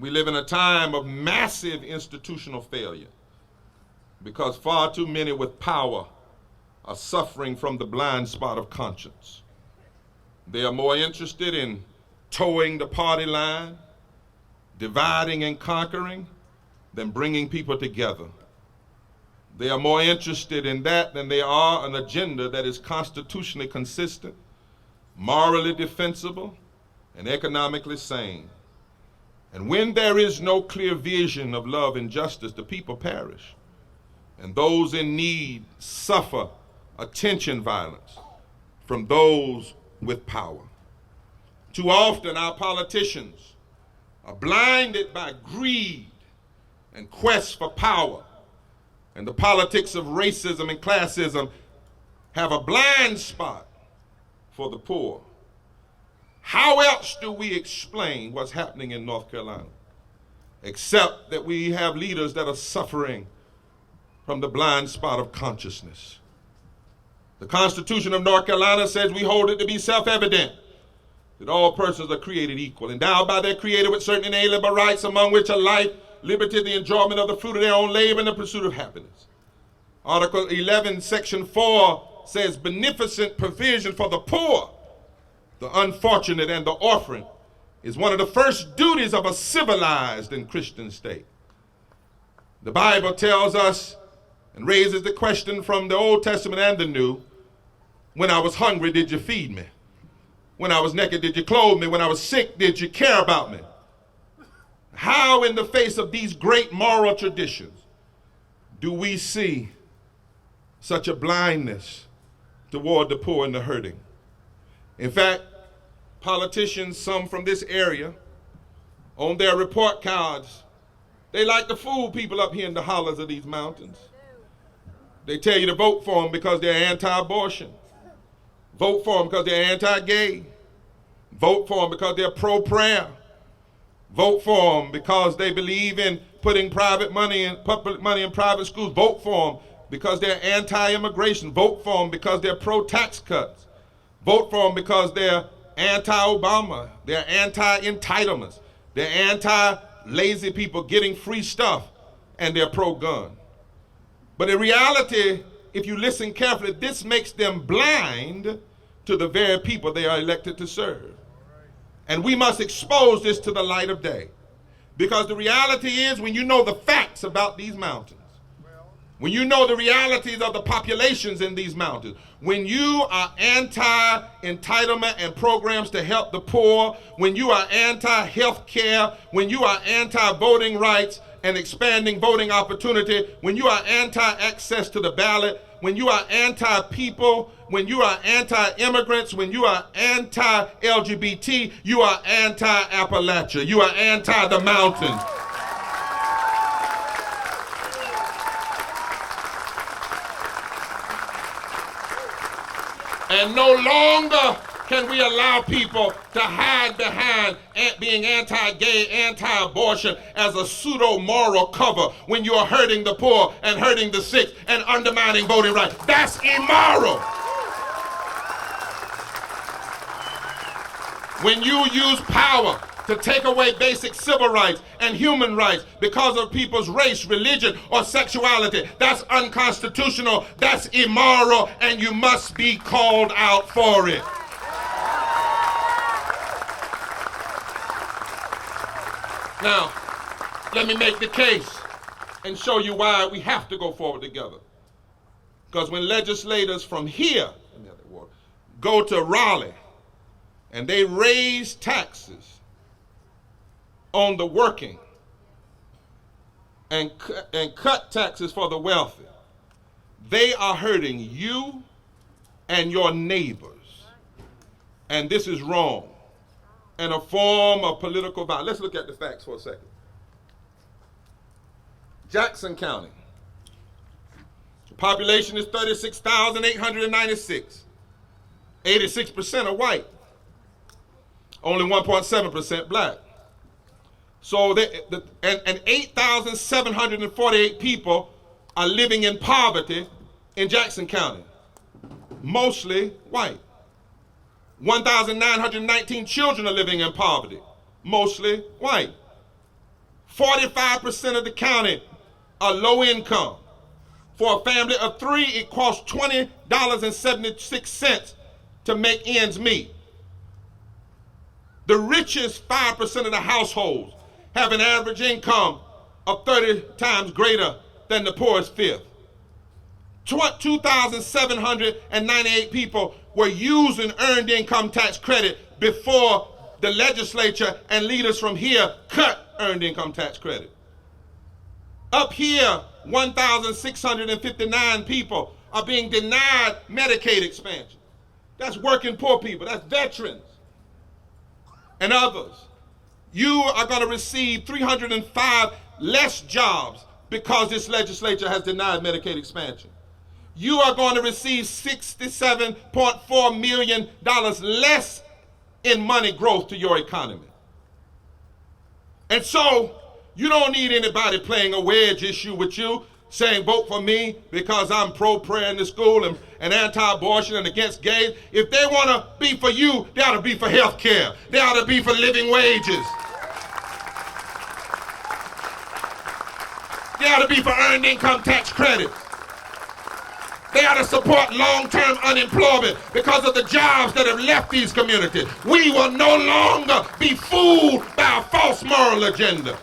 We live in a time of massive institutional failure because far too many with power are suffering from the blind spot of conscience. They are more interested in towing the party line, dividing and conquering, than bringing people together. They are more interested in that than they are an agenda that is constitutionally consistent, morally defensible, and economically sane. And when there is no clear vision of love and justice, the people perish. And those in need suffer attention violence from those with power. Too often our politicians are blinded by greed and quest for power. And the politics of racism and classism have a blind spot for the poor. How else do we explain what's happening in North Carolina? Except that we have leaders that are suffering from the blind spot of consciousness. The Constitution of North Carolina says we hold it to be self-evident that all persons are created equal, endowed by their Creator with certain inalienable rights, among which are life, liberty, the enjoyment of the fruit of their own labor, and the pursuit of happiness. Article 11, Section 4 says beneficent provision for the poor, the unfortunate, and the orphan is one of the first duties of a civilized and Christian state. The Bible tells us and raises the question from the Old Testament and the New, when I was hungry, did you feed me? When I was naked, did you clothe me? When I was sick, did you care about me? How in the face of these great moral traditions do we see such a blindness toward the poor and the hurting? In fact, politicians, some from this area, on their report cards, they like to fool people up here in the hollows of these mountains. They tell you to vote for them because they're anti-abortion. Vote for them because they're anti-gay. Vote for them because they're pro-prayer. Vote for them because they believe in putting private money and public money in private schools. Vote for them because they're anti-immigration. Vote for them because they're pro-tax cuts. Vote for them because they're anti-Obama. They're anti-entitlements. They're anti-lazy people getting free stuff. And they're pro-gun. But in reality, if you listen carefully, this makes them blind to the very people they are elected to serve. And we must expose this to the light of day. Because the reality is, when you know the facts about these mountains, when you know the realities of the populations in these mountains, when you are anti-entitlement and programs to help the poor, when you are anti-health care, when you are anti-voting rights and expanding voting opportunity, when you are anti-access to the ballot, when you are anti-people, when you are anti-immigrants, when you are anti-LGBT, you are anti-Appalachia. You are anti the mountains. And no longer can we allow people to hide behind being anti-gay, anti-abortion as a pseudo-moral cover when you are hurting the poor and hurting the sick and undermining voting rights. That's immoral. When you use power to take away basic civil rights and human rights because of people's race, religion, or sexuality, that's unconstitutional, that's immoral, and you must be called out for it. Now, let me make the case and show you why we have to go forward together. Because when legislators from here go to Raleigh and they raise taxes on the working and cut taxes for the wealthy, they are hurting you and your neighbors. And this is wrong and a form of political violence. Let's look at the facts for a second. Jackson County, the population is 36,896. 86% are white. Only 1.7% black. So and 8,748 people are living in poverty in Jackson County, mostly white. 1,919 children are living in poverty, mostly white. 45% of the county are low income. For a family of 3, it costs $20.76 to make ends meet. The richest 5% of the households have an average income of 30 times greater than the poorest fifth. 2,798 people were using earned income tax credit before the legislature and leaders from here cut earned income tax credit. Up here, 1,659 people are being denied Medicaid expansion. That's working poor people, that's veterans and others. You are going to receive 305 less jobs because this legislature has denied Medicaid expansion. You are going to receive $67.4 million less in money growth to your economy. And so, you don't need anybody playing a wedge issue with you, saying vote for me because I'm pro-prayer in the school and anti-abortion and against gays. If they want to be for you, they ought to be for health care. They ought to be for living wages. They ought to be for earned income tax credit. They ought to support long-term unemployment because of the jobs that have left these communities. We will no longer be fooled by a false moral agenda.